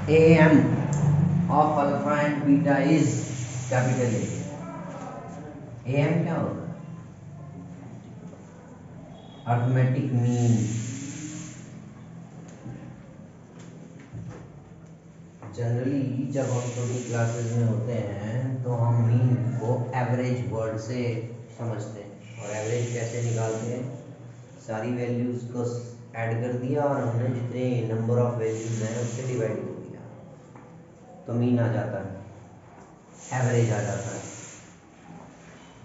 AM of alpha and beta is capital A. AM क्या होगा? Arithmetic mean. Generally जब हम छोटी क्लासेस में होते हैं तो हम मीन को एवरेज वर्ड से समझते हैं। और एवरेज कैसे निकालते हैं? सारी वैल्यूज को ऐड कर दिया और हमने जितने नंबर ऑफ वैल्यूज हैं उससे डिवाइड कर दिया तो मीन आ जाता है, एवरेज आ जाता है।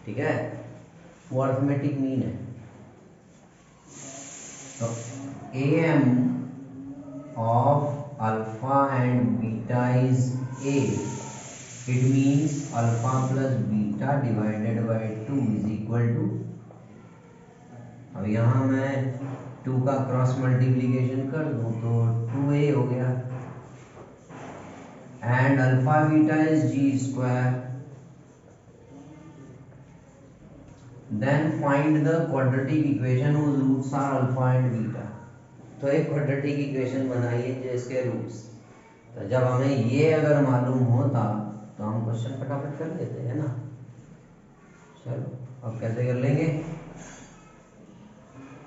ठीक है, वो अर्थमेटिक मीन है। तो AM of alpha and beta is A. It means alpha plus beta divided by 2 is equal to, अब यहाँ मैं 2 का क्रॉस मल्टीप्लीकेशन कर दूँ तो 2A हो गया। And alpha beta is G square. Then find the quadratic equation whose roots are alpha and beta। तो एक क्वाड्रेटिक इक्वेशन बनाइए जिसके रूट्स, तो जब हमें ये अगर मालूम होता तो हम क्वेश्चन फटाफट कर लेते हैं ना। चलो अब कैसे कर लेंगे?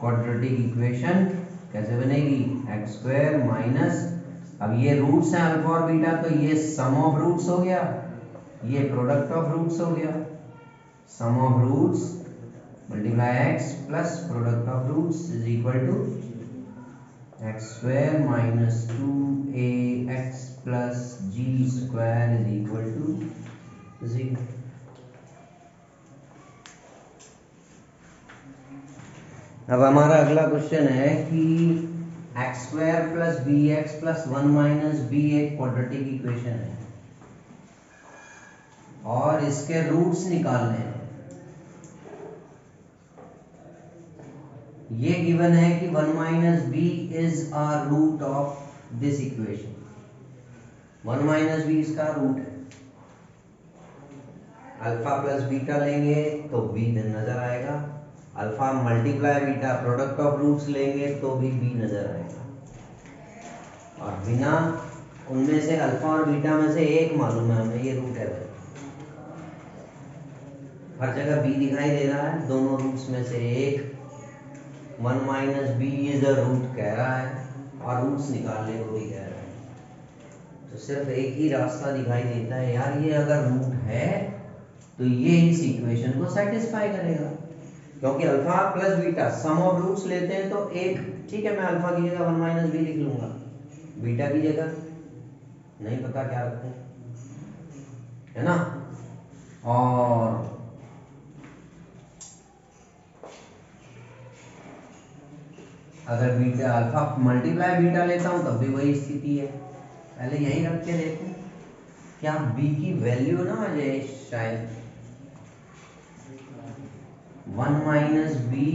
क्वाड्रेटिक इक्वेशन कैसे बनेगी? एक्स स्क्वायर माइनस, अब ये रूट्स हैं अल्फा और बीटा तो ये सम ऑफ रूट्स हो गया, ये प्रोडक्ट ऑफ रूट्स हो गया। Sum of roots multiply x plus product of roots is equal to x square minus 2ax plus g square is equal to 0। अब हमारा अगला क्वेश्चन है कि x square plus b x plus 1 minus b एक quadratic equation है और इसके roots निकालने हैं। ये गिवन है कि 1 minus b is a root of this equation. 1 minus b इसका रूट है। अल्फा प्लस बीटा लेंगे तो बी नजर आएगा, alpha multiply beta product of roots लेंगे तो भी बी नजर आएगा। और बिना उनमें से अल्फा और बीटा में से एक मालूम है हमें, ये रूट है भाई। हर जगह बी दिखाई दे रहा है, दोनों रूट्स में से एक 1 minus b is a root कह रहा है और रूट्स निकालने को भी कह रहा है। तो सिर्फ एक ही रास्ता दिखाई देता है यार, ये अगर रूट है तो ये इस इक्वेशन को सेटिस्फाई करेगा, क्योंकि alpha plus beta sum of roots लेते हैं तो एक, ठीक है मैं अल्फा की जगह 1 माइनस बी लिख लूंगा, बीटा की जगह नहीं पता क्या रखते हैं, है ना। और अगर बीटा अल्फा मल्टीप्लाई बीटा लेता हूं तब भी वही स्थिति है। पहले यही रख के देखते हैं क्या बी की वैल्यू ना आ जाए, शायद 1 minus b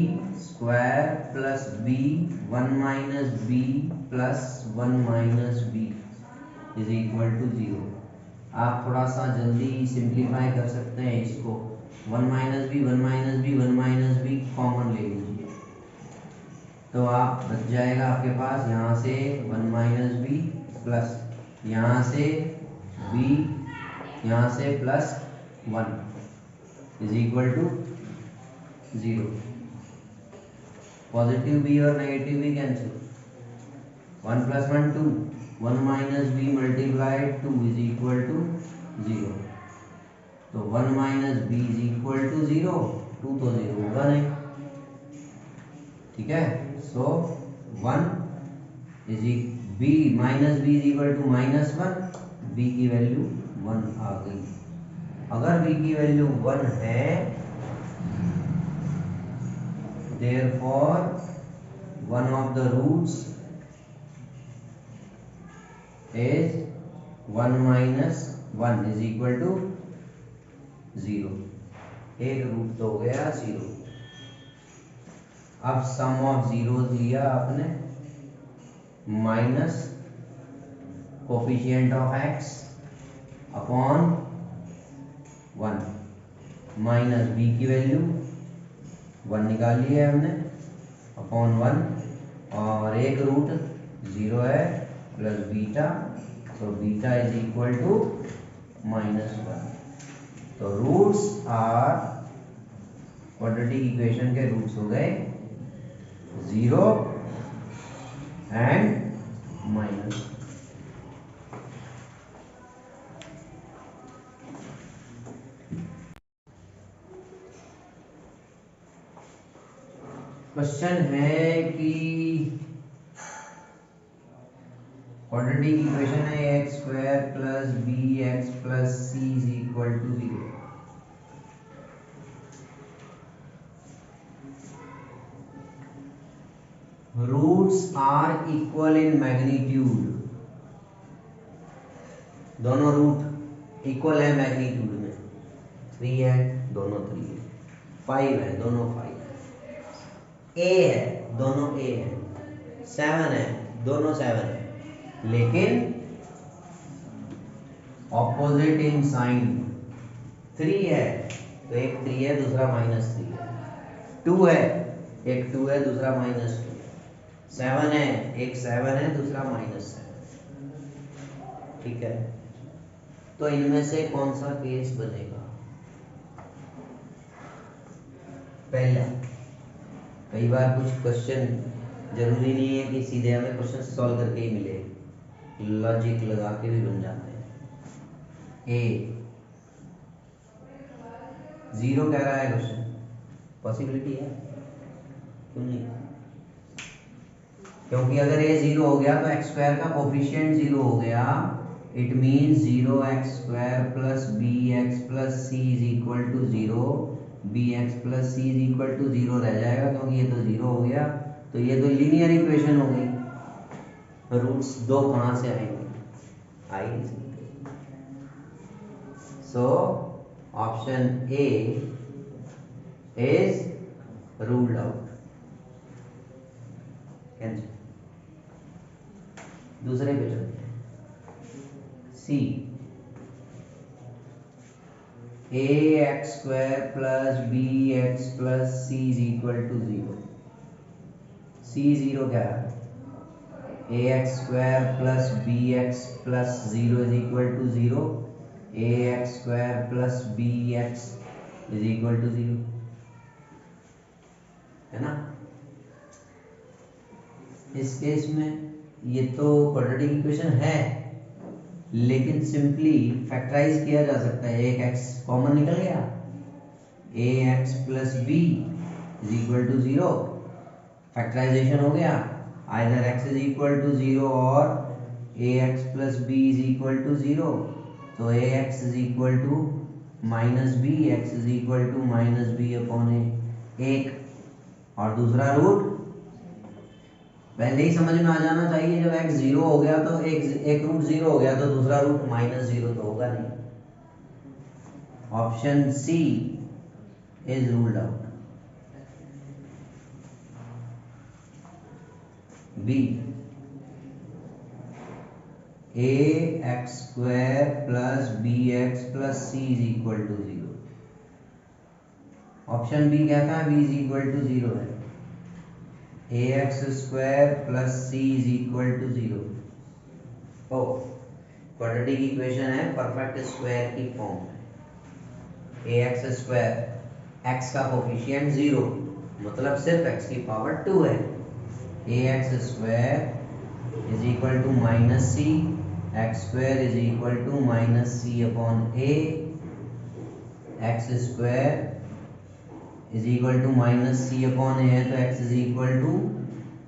square plus b 1 minus b plus 1 minus b is equal to 0। आप थोड़ा सा जल्दी सिंप्लीफाई कर सकते हैं इसको। 1 minus b 1 minus b 1 minus b common ले लीजिए तो आप बच जाएगा आपके पास यहाँ से 1 माइनस बी प्लस यहाँ से बी यहाँ से plus 1 is equal to 0। Positive b और negative b cancel, 1 plus 1 2, 1 minus b multiplied 2 is equal to 0। तो 1 minus b is equal to 0, 2 तो 0 होगा नहीं, ठीक है। So 1 is b minus b is equal to minus 1, b की value 1 आ गई। अगर बी की वैल्यू 1 है therefore one of the roots is 1 minus 1 is equal to 0। एक रूट तो हो गया 0। अब सम ऑफ जीरोस लिया आपने, minus coefficient of x upon 1 minus b की वैल्यू 1 निकाल लिया है हमने अपॉन 1 और एक रूट 0 है plus beta So beta is equal to -1. तो रूट्स आर क्वाड्रेटिक इक्वेशन के रूट्स हो गए 0 एंड -1। क्वेश्चन है कि क्वाड्रेटिक इक्वेशन है x² plus bx plus c is equal to 0। Roots are equal in magnitude, दोनों रूट इक्वल है magnitude में। 3 है दोनों 3 है, 5 है दोनों 5 है, a है दोनों a है, 7 है दोनों 7 है, लेकिन ऑपोजिट इन साइन। 3 है तो एक 3 है दूसरा -3 है, 2 है एक 2 है दूसरा -2 है, 7 है एक 7 है दूसरा -7। ठीक है, तो इनमें से कौन सा केस बनेगा? पहला, कई बार कुछ क्वेश्चन जरूरी नहीं है कि सीधे हमें क्वेश्चन सॉल्व करके ही मिले, लॉजिक लगा के भी बन जाते हैं। ए 0 कह रहा है क्वेश्चन, पॉसिबिलिटी है क्यों नहीं? क्योंकि अगर a 0 हो गया तो x² का कोफिशिएंट 0 हो गया, it means 0x² plus bx plus c is equal to 0, bx plus c is equal to 0 रह जाएगा क्योंकि ये तो 0 हो गया, तो ये तो लीनियर इक्वेशन हो गई। रूट्स 2 कहाँ से आएंगे? आ ही नहीं सकते। So option A is ruled out. Cancel. दूसरे पे चलते हैं। C ax² plus bx plus c is equal to 0। c 0 क्या है? ax² plus bx plus 0 is equal to 0, ax² plus bx is equal to 0, है ना? इस केस में ये तो क्वाड्रेटिक इक्वेशन है, लेकिन सिंपली फैक्टराइज किया जा सकता है। एक x कॉमन निकल गया, ax plus b is equal to 0, factorisation हो गया। Either x is equal to 0 और ax plus b is equal to 0, तो ax is equal to -b, x is equal to -b upon a। और दूसरा root पहले ही समझ में आ जाना चाहिए, जब x 0 हो गया तो एक रूट 0 हो गया तो दूसरा रूट -0 तो होगा नहीं। Option C is ruled out. B ax² plus bx plus c is equal to 0। Option B कहता है b इज इक्वल टू 0 है, ax² plus c is equal to 0। ओ क्वाड्रेटिक इक्वेशन है परफेक्ट स्क्वायर की form में। ax², x का coefficient 0, मतलब सिर्फ x की पावर 2 है। ax² is equal to -c, x² is equal to -c upon a, x² is equal to -c upon a है तो x is equal to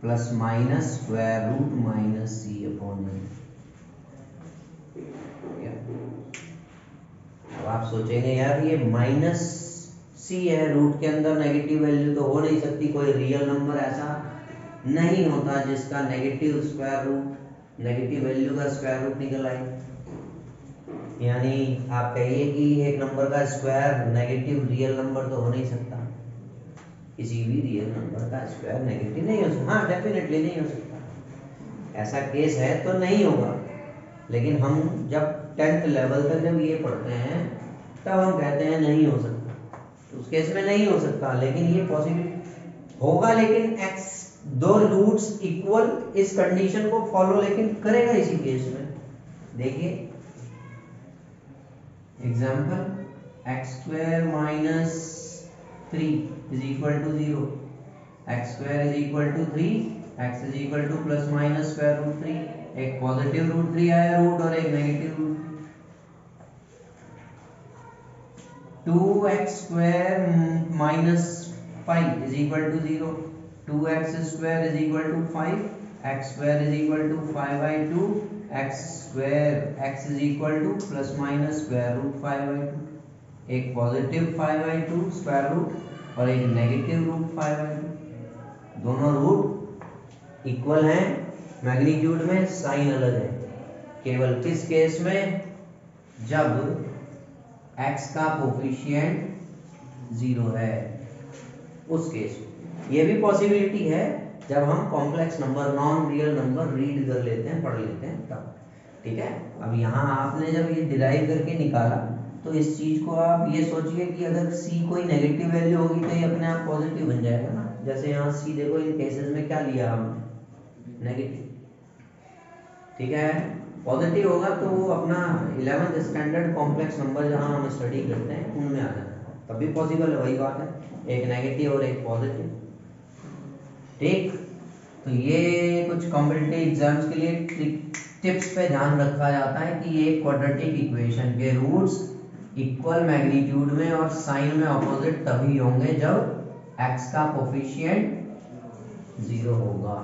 plus minus square root -c upon a। अब आप सोचेंगे यार ये -c है, root के अंदर नेगेटिव वैल्यू तो हो नहीं सकती, कोई रियल नंबर ऐसा नहीं होता जिसका negative square root, negative value का स्क्वायर रूट निकल आए। यानी आप कहिए कि एक नंबर का स्क्वायर नेगेटिव रियल नंबर तो हो नहीं सकता, किसी भी रियल नंबर का स्क्वायर नेगेटिव नहीं हो सकता। हाँ डेफिनेटली नहीं हो सकता, ऐसा केस है तो नहीं होगा, लेकिन हम जब 10th लेवल तक जब ये पढ़ते हैं तब हम कहते हैं नहीं हो सकता, तो उस केस में नहीं हो सकता, लेकिन ये पॉसिबल होगा। लेकिन x दो रूट्स इक्वल इस कंडीशन को फॉलो लेकिन करेगा इसी केस में, देखिए example, x square minus 3 is equal to 0, x square is equal to 3, x is equal to plus minus square root 3, एक पॉजिटिव रूट 3 आया रूट और एक negative root 2x square minus 5 is equal to 0, 2x square is equal to 5, x square is equal to 5 by 2, x square x is equal to plus minus square root 5 by 2, एक positive 5 by 2 square root और एक negative root 5 by 2, दोनों root equal हैं magnitude में, sign अलग है। केवल किस केस में, जब x का कोफिशिएंट 0 है, उस केस में। ये भी पॉसिबिलिटी है जब हम complex number, non real number read कर लेते हैं, पढ़ लेते हैं तब, ठीक है। अब यहाँ आपने जब ये डिराइव करके निकाला तो इस चीज को आप ये सोचिए कि अगर c कोई नेगेटिव वैल्यू होगी तो ये अपने आप पॉजिटिव बन जाएगा ना। जैसे यहाँ c देखो, इन केसेस में क्या लिया हमने, नेगेटिव, ठीक है। पॉजिटिव होगा तो वो अपना 11th स्टैंडर्ड कॉम्प्लेक्स नंबर जहाँ हम स्टडी करते हैं उनमें आ जाता है, तब भी पॉसिबल है, वही बात है, एक नेगेटिव और एक पॉजिटिव, ठीक। तो ये कुछ कॉम्पिटिटिव एग्जाम्स के लिए टिप्स पे ध्यान रखा जाता है कि ये क्वाड्रेटिक इक्वेशन के रूट्स इक्वल मैग्नीट्यूड में और साइन में ऑपोजिट तभी होंगे जब x का कोफिशिएंट 0 होगा।